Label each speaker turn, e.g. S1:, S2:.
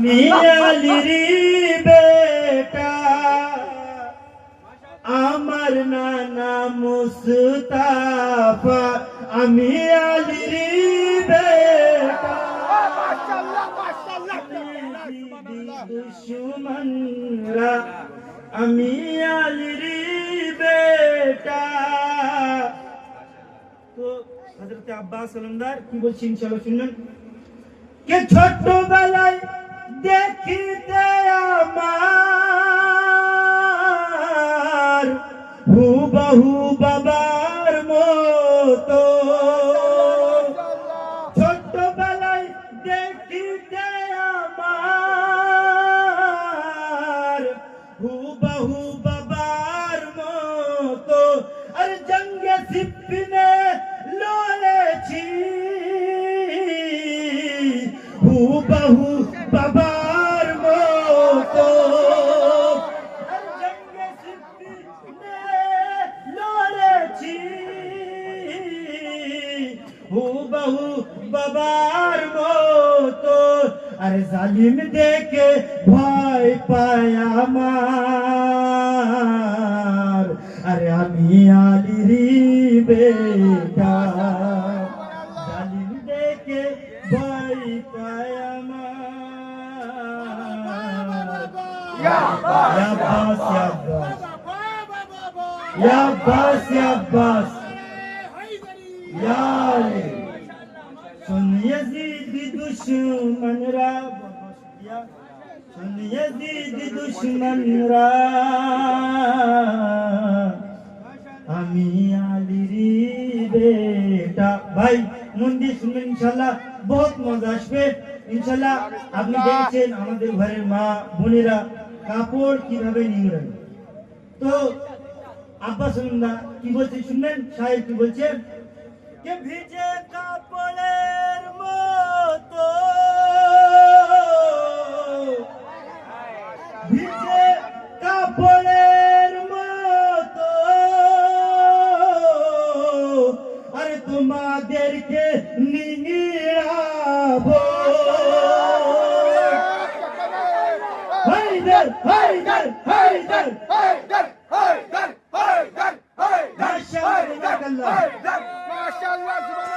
S1: আমি আলীর বেটা আমার নানা মুস্তাফা আমি আলীর বেটা দুশমনরা আমি আলীর বেটা। তো হযরত আব্বাস সালামদার কি বলছি ইনশাআল্লাহ শুনুন। কে ছোটবেলায় দেখিতে আমার হুবহু বাবার মতো, ছোটবেলায় দেখিতে আমার হুবহু বাবার মতো, আর জঙ্গে সিপ্পিনে লড়েছি হুবহু বাবার মতো, আর জঙ্গে সিপ্পিনে লড়েছি হুবহু বাবার মতো। আর জালিম দেখে ভয় পায় আমার, আরে আমি আলীর বেটা, জালিম দেখে ভয় পায় আমার। ইয়া আব্বাস ইয়া আব্বাস ইয়া আব্বাস ইয়া আব্বাস ইয়া আলী। सुन यजीद दुश्मनरा, सुन यजीद दुश्मनरा আমি আলীর বেটা। ভাই মন দিয়ে শুনবেন, ইনশাআল্লাহ বহুত মজা আসবে ইনশাআল্লাহ। আপনি দেখছেন আমাদের ঘরের মা বোনেরা কাপড় কিভাবে নিংড়ান। তো আব্বাস সালামদার কি বলছে শুনবেন, সাহেব কি বলছে, কে ভিজে কাপড়ের মতো, ভিজে কাপড়ের মতো, আরে তোমাদেরকে নিংড়াবো। হায়দার হায়দার হায়দার হায়দার হায়দার হায়দার হায়দার মাশাআল্লাহ মাশাআল্লাহ।